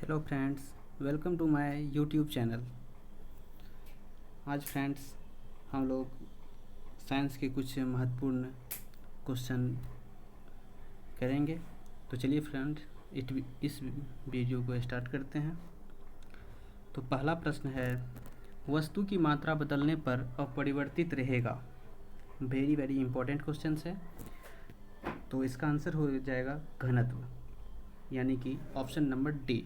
Hello friends, welcome to my YouTube channel. आज friends हम लोग साइंस के कुछ महत्वपूर्ण क्वेश्चन करेंगे। तो चलिए फ्रेंड इस वीडियो को स्टार्ट करते हैं। तो पहला प्रश्न है, वस्तु की मात्रा बदलने पर अपरिवर्तित रहेगा। वेरी वेरी इंपॉर्टेंट क्वेश्चन है। तो इसका आंसर हो जाएगा घनत्व, यानी कि ऑप्शन नंबर डी।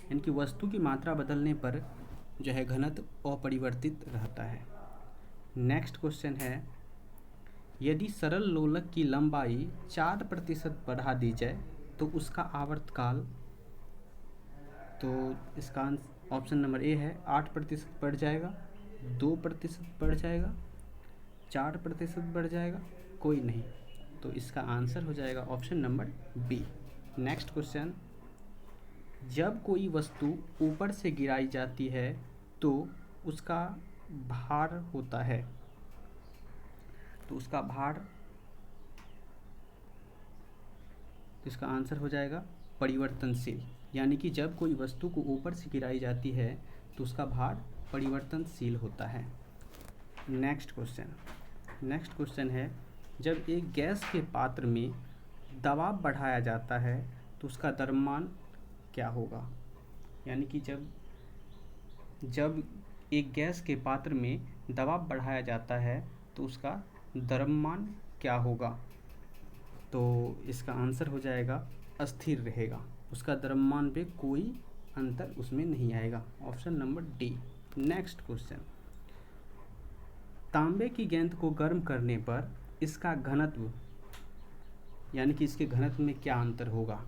यानी कि वस्तु की मात्रा बदलने पर जो है घनत्व अपरिवर्तित रहता है। नेक्स्ट क्वेश्चन है, यदि सरल लोलक की लंबाई 4% बढ़ा दी जाए तो उसका आवर्तकाल, तो इसका ऑप्शन नंबर ए है 8% बढ़ जाएगा, 2% बढ़ जाएगा, 4% बढ़ जाएगा, कोई नहीं। तो इसका आंसर हो जाएगा option number B. Next question, जब कोई वस्तु ऊपर से गिराई जाती है तो उसका भार होता है, तो उसका भार, तो इसका आंसर हो जाएगा परिवर्तनशील। यानी कि जब कोई वस्तु को ऊपर से गिराई जाती है तो उसका भार परिवर्तनशील होता है। नेक्स्ट क्वेश्चन है, जब एक गैस के पात्र में दबाव बढ़ाया जाता है तो उसका द्रव्यमान क्या होगा। यानी कि जब एक गैस के पात्र में दबाव बढ़ाया जाता है तो उसका द्रव्यमान क्या होगा। तो इसका आंसर हो जाएगा अस्थिर रहेगा, उसका द्रव्यमान पे कोई अंतर उसमें नहीं आएगा। Option number D. Next question, तांबे की गेंद को गर्म करने पर इसका घनत्व, यानी कि इसके घनत्व में क्या अंतर होगा।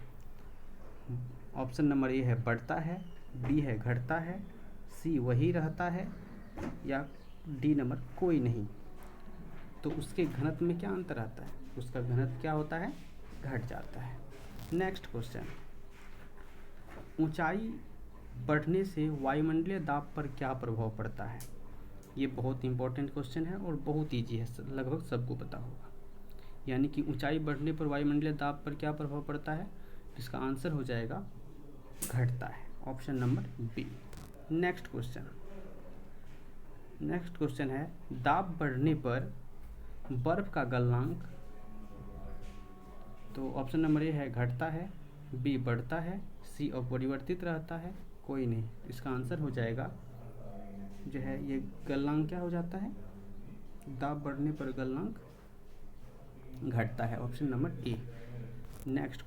ऑप्शन नंबर ए है बढ़ता है, बी है घटता है, सी वही रहता है, या डी नंबर कोई नहीं। तो उसके घनत्व में क्या अंतर आता है, उसका घनत्व क्या होता है, घट जाता है। नेक्स्ट क्वेश्चन, ऊंचाई बढ़ने से वायुमंडलीय दाब पर क्या प्रभाव पड़ता है। ये बहुत इंपॉर्टेंट क्वेश्चन है और बहुत ईजी है, लगभग सबको पता होगा। यानी कि ऊंचाई बढ़ने पर वायुमंडलीय दाब पर क्या प्रभाव पड़ता है, इसका आंसर हो जाएगा घटता है। Option number B. Next question है, दाब बढ़ने पर बर्फ का गलनांक, तो ऑप्शन नंबर ए है घटता है, बी बढ़ता है, सी अपरिवर्तित रहता है, कोई नहीं। इसका आंसर हो जाएगा जो है ये गलनांक क्या हो जाता है, दाब बढ़ने पर गलनांक घटता है। Option number A. Next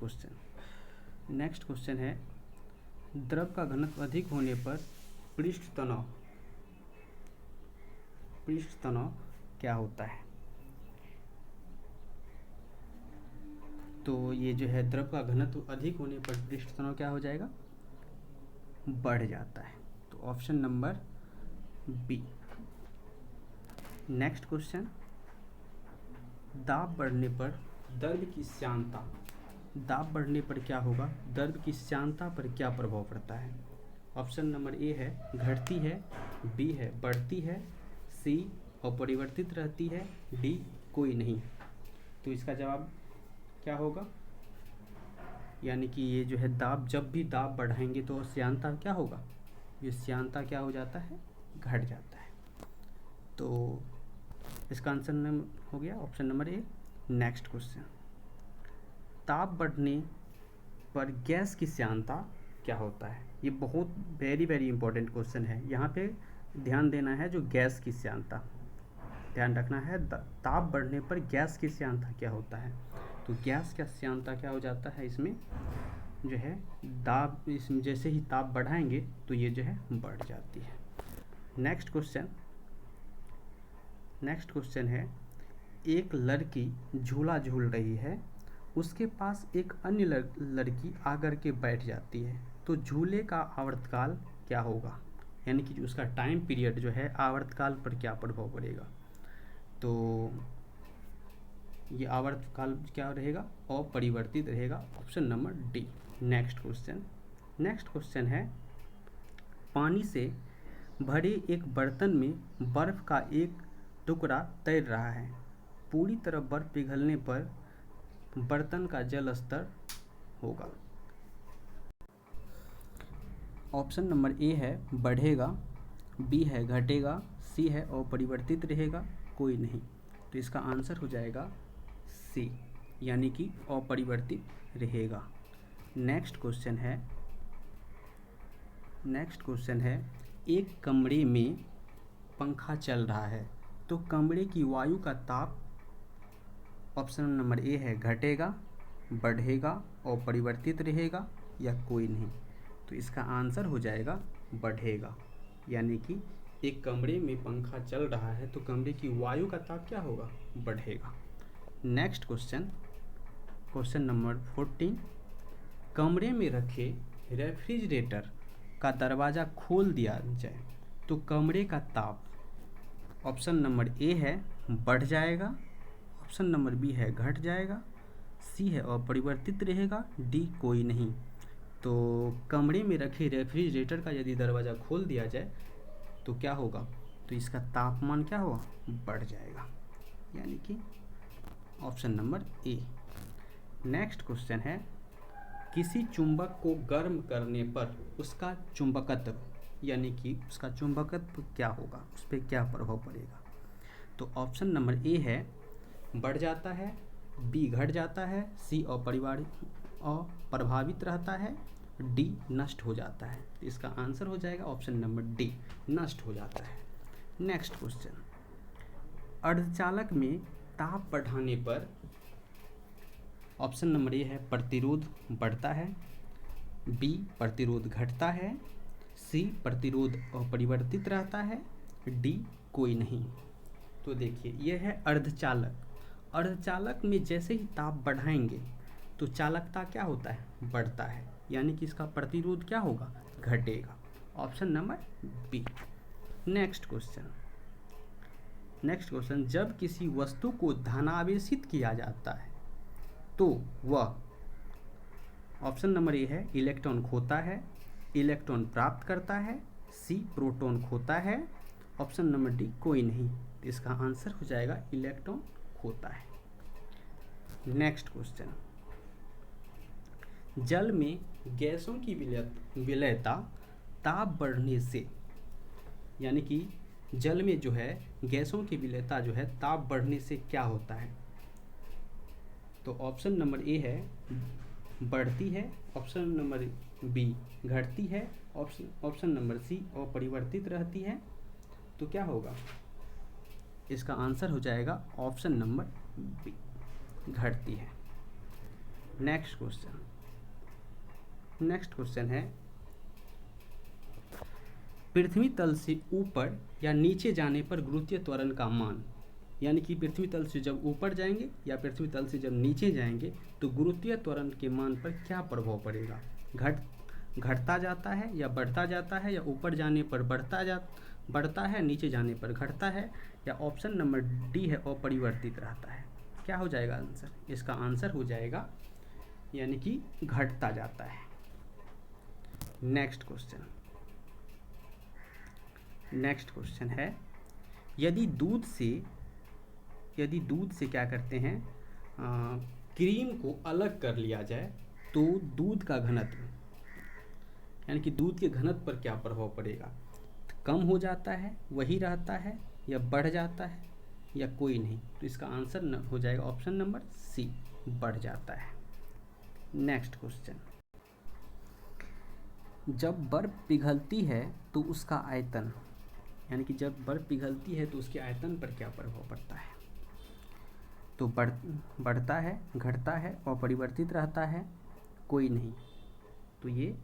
question है, द्रव का घनत्व अधिक होने पर पृष्ठ तनाव क्या होता है। तो ये जो है द्रव का घनत्व अधिक होने पर पृष्ठ तनाव क्या हो जाएगा, बढ़ जाता है। तो option number B. Next question, दाब बढ़ने पर द्रव की श्यानता, दाब बढ़ने पर क्या होगा, द्रव की श्यानता पर क्या प्रभाव पड़ता है। ऑप्शन नंबर ए है घटती है, बी है बढ़ती है, सी अपरिवर्तित रहती है, डी कोई नहीं। तो इसका जवाब क्या होगा, यानी कि ये जो है दाब, जब भी दाब बढ़ाएंगे तो श्यानता क्या होगा, ये श्यानता क्या हो जाता है, घट जाता है। तो इसका आंसर हो गया option number A. Next question, ताप बढ़ने पर गैस की श्यानता क्या होता है। ये बहुत वेरी वेरी इंपॉर्टेंट क्वेश्चन है। यहाँ पे ध्यान देना है, जो गैस की श्यानता ध्यान रखना है, ताप बढ़ने पर गैस की श्यानता क्या होता है। तो गैस का श्यानता क्या हो जाता है, इसमें जो है दाब, इसमें जैसे ही ताप बढ़ाएंगे तो ये जो है बढ़ जाती है। नेक्स्ट क्वेश्चन है, एक लड़की झूला झूल रही है, उसके पास एक अन्य लड़की आकर के बैठ जाती है, तो झूले का आवर्तकाल क्या होगा। यानी कि उसका टाइम पीरियड जो है आवर्तकाल पर क्या प्रभाव पड़ेगा। तो ये आवर्तकाल क्या रहेगा, अपरिवर्तित रहेगा। Option number D. Next question है, पानी से भरे एक बर्तन में बर्फ का एक टुकड़ा तैर रहा है, पूरी तरह बर्फ पिघलने पर बर्तन का जल स्तर होगा। ऑप्शन नंबर ए है बढ़ेगा, बी है घटेगा, सी है अपरिवर्तित रहेगा, कोई नहीं। तो इसका आंसर हो जाएगा सी, यानी कि अपरिवर्तित रहेगा। नेक्स्ट क्वेश्चन है एक कमरे में पंखा चल रहा है तो कमरे की वायु का ताप, ऑप्शन नंबर ए है घटेगा, बढ़ेगा, अपरिवर्तित रहेगा या कोई नहीं। तो इसका आंसर हो जाएगा बढ़ेगा, यानी कि एक कमरे में पंखा चल रहा है तो कमरे की वायु का ताप क्या होगा, बढ़ेगा। नेक्स्ट क्वेश्चन नंबर 14, कमरे में रखे रेफ्रिजरेटर का दरवाज़ा खोल दिया जाए तो कमरे का ताप, ऑप्शन नंबर ए है बढ़ जाएगा, ऑप्शन नंबर बी है घट जाएगा, सी है अपरिवर्तित रहेगा, डी कोई नहीं। तो कमरे में रखे रेफ्रिजरेटर का यदि दरवाज़ा खोल दिया जाए तो क्या होगा, तो इसका तापमान क्या होगा, बढ़ जाएगा, यानी कि option number A. Next question है किसी चुंबक को गर्म करने पर उसका चुंबकत्व, यानी कि उसका चुंबकत्व क्या होगा, उस पर क्या प्रभाव पड़ेगा। तो ऑप्शन नंबर ए है बढ़ जाता है, बी घट जाता है, सी अप्रभावित रहता है, डी नष्ट हो जाता है। तो इसका आंसर हो जाएगा ऑप्शन नंबर डी, नष्ट हो जाता है। नेक्स्ट क्वेश्चन, अर्धचालक में ताप बढ़ाने पर, ऑप्शन नंबर ए है प्रतिरोध बढ़ता है, बी प्रतिरोध घटता है, सी प्रतिरोध अपरिवर्तित रहता है, डी कोई नहीं। तो देखिए यह है अर्धचालक। अर्धचालक में जैसे ही ताप बढ़ाएंगे तो चालकता क्या होता है, बढ़ता है, यानी कि इसका प्रतिरोध क्या होगा, घटेगा। Option number B. Next question, जब किसी वस्तु को धनावेशित किया जाता है तो वह, ऑप्शन नंबर ए है इलेक्ट्रॉन खोता है, इलेक्ट्रॉन प्राप्त करता है, सी प्रोटॉन खोता है, ऑप्शन नंबर डी कोई नहीं। तो इसका आंसर हो जाएगा इलेक्ट्रॉन खोता है। नेक्स्ट क्वेश्चन, जल में गैसों की विलयता ताप बढ़ने से, यानी कि जल में जो है गैसों की विलयता जो है ताप बढ़ने से क्या होता है। तो ऑप्शन नंबर ए है बढ़ती है, ऑप्शन नंबर बी घटती है, ऑप्शन नंबर सी अपरिवर्तित रहती है। तो क्या होगा, इसका आंसर हो जाएगा ऑप्शन नंबर बी, घटती है। नेक्स्ट क्वेश्चन है पृथ्वी तल से ऊपर या नीचे जाने पर गुरुत्वीय त्वरण का मान, यानी कि पृथ्वी तल से जब ऊपर जाएंगे या पृथ्वी तल से जब नीचे जाएंगे तो गुरुत्वीय त्वरण के मान पर क्या प्रभाव पड़ेगा, घटता जाता है या बढ़ता जाता है, या ऊपर जाने पर बढ़ता है, नीचे जाने पर घटता है, या ऑप्शन नंबर डी है अपरिवर्तित रहता है। क्या हो जाएगा आंसर, इसका आंसर हो जाएगा यानी कि घटता जाता है। नेक्स्ट क्वेश्चन है यदि दूध से क्या करते हैं, क्रीम को अलग कर लिया जाए तो दूध का घनत्व, यानी कि दूध के घनत्व पर क्या प्रभाव पड़ेगा, कम हो जाता है, वही रहता है, या बढ़ जाता है, या कोई नहीं। तो इसका आंसर हो जाएगा ऑप्शन नंबर सी, बढ़ जाता है। नेक्स्ट क्वेश्चन, जब बर्फ पिघलती है तो उसका आयतन, यानी कि जब बर्फ पिघलती है तो उसके आयतन पर क्या प्रभाव पड़ता है। तो बढ़ता है, घटता है, अपरिवर्तित रहता है, कोई नहीं। तो ये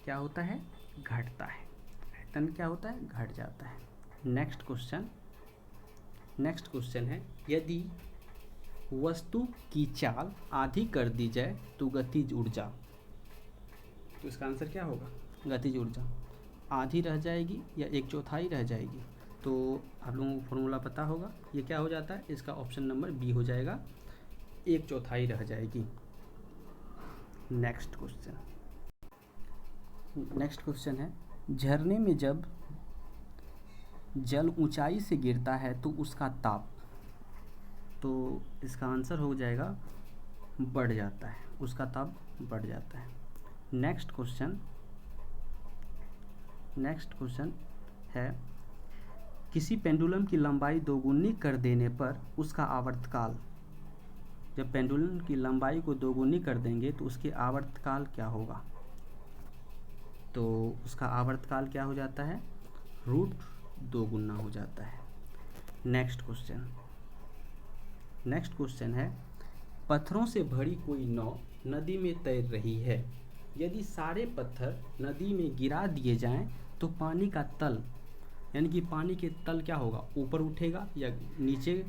क्या होता है, घटता है, आयतन क्या होता है, घट जाता है। नेक्स्ट क्वेश्चन है यदि वस्तु की चाल आधी कर दी जाए तो गतिज ऊर्जा, तो इसका आंसर क्या होगा, गतिज ऊर्जा आधी रह जाएगी या 1/4 रह जाएगी। तो आप लोगों को फॉर्मूला पता होगा, ये क्या हो जाता है, इसका ऑप्शन नंबर बी हो जाएगा, 1/4 रह जाएगी। नेक्स्ट क्वेश्चन है झरने में जब जल ऊंचाई से गिरता है तो उसका ताप, तो इसका आंसर हो जाएगा बढ़ जाता है, उसका ताप बढ़ जाता है। नेक्स्ट नेक्स्ट क्वेश्चन है, किसी पेंडुलम की लंबाई दोगुनी कर देने पर उसका आवर्तकाल, जब पेंडुलम की लंबाई को दोगुनी कर देंगे तो उसके आवर्तकाल क्या होगा? तो उसका आवर्तकाल क्या हो जाता है? रूट 2 गुना हो जाता है। नेक्स्ट क्वेश्चन है, पत्थरों से भरी कोई नाव नदी में तैर रही है, यदि सारे पत्थर नदी में गिरा दिए जाएं तो पानी का तल, यानी कि पानी के तल क्या होगा? ऊपर उठेगा या नीचे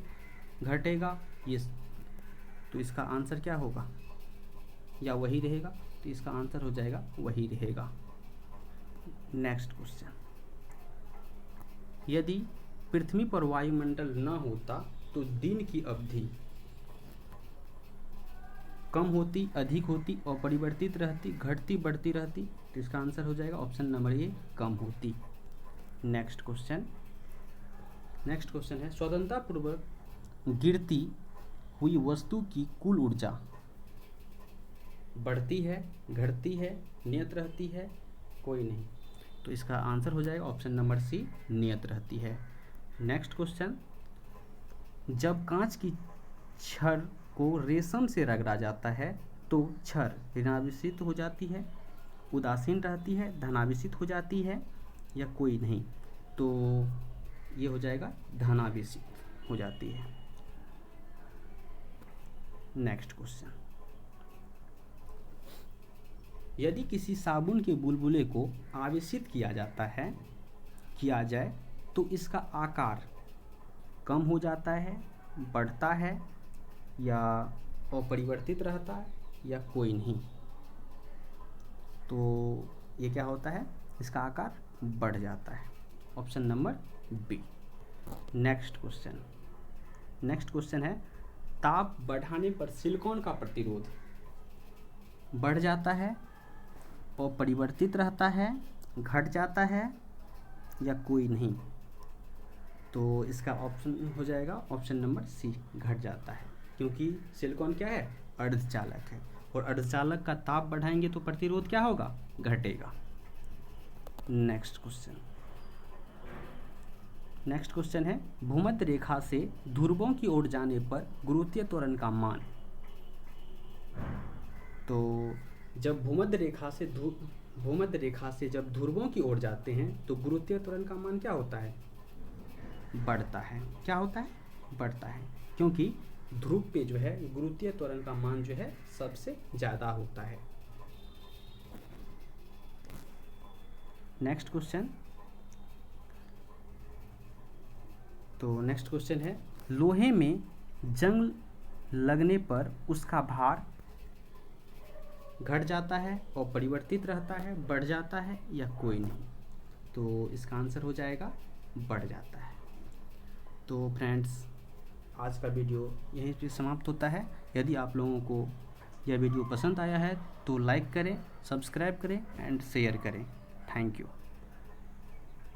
घटेगा? ये तो इसका आंसर क्या होगा? या वही रहेगा? तो इसका आंसर हो जाएगा वही रहेगा। नेक्स्ट क्वेश्चन, यदि पृथ्वी पर वायुमंडल न होता तो दिन की अवधि कम होती, अधिक होती, अपरिवर्तित रहती, घटती, बढ़ती रहती? तो इसका आंसर हो जाएगा ऑप्शन नंबर ए, कम होती। नेक्स्ट क्वेश्चन है, स्वतंत्रता पूर्वक गिरती हुई वस्तु की कुल ऊर्जा बढ़ती है, घटती है, नियत रहती है? कोई नहीं। तो इसका आंसर हो जाएगा ऑप्शन नंबर सी, नियत रहती है। नेक्स्ट क्वेश्चन, जब कांच की छड़ को रेशम से रगड़ा जाता है तो छड़ ऋणावेशित हो जाती है, उदासीन रहती है, धनावेशित हो जाती है या कोई नहीं? तो ये हो जाएगा धनावेशित हो जाती है। नेक्स्ट क्वेश्चन, यदि किसी साबुन के बुलबुले को आवेशित किया जाए तो इसका आकार कम हो जाता है, बढ़ता है या अपरिवर्तित रहता है या कोई नहीं? तो ये क्या होता है? इसका आकार बढ़ जाता है, option number B. Next question है, ताप बढ़ाने पर सिलिकॉन का प्रतिरोध बढ़ जाता है, अपरिवर्तित रहता है, घट जाता है या कोई नहीं? तो इसका ऑप्शन हो जाएगा ऑप्शन नंबर सी, घट जाता है, क्योंकि सिलिकॉन क्या है? अर्धचालक है, और अर्धचालक का ताप बढ़ाएंगे तो प्रतिरोध क्या होगा? घटेगा। नेक्स्ट क्वेश्चन है, भूमध्य रेखा से ध्रुवों की ओर जाने पर गुरुत्वीय त्वरण का मान। तो जब भूमध्य रेखा से जब ध्रुवों की ओर जाते हैं तो गुरुत्वीय त्वरण का मान क्या होता है? बढ़ता है। क्या होता है? बढ़ता है, क्योंकि ध्रुव पे जो है गुरुत्वीय त्वरण का मान जो है सबसे ज़्यादा होता है। नेक्स्ट क्वेश्चन है, लोहे में जंग लगने पर उसका भार घट जाता है, अपरिवर्तित रहता है, बढ़ जाता है या कोई नहीं? तो इसका आंसर हो जाएगा बढ़ जाता है। तो फ्रेंड्स, आज का वीडियो यहीं पे समाप्त होता है। यदि आप लोगों को यह वीडियो पसंद आया है तो लाइक करें, सब्सक्राइब करें एंड शेयर करें। Thank you.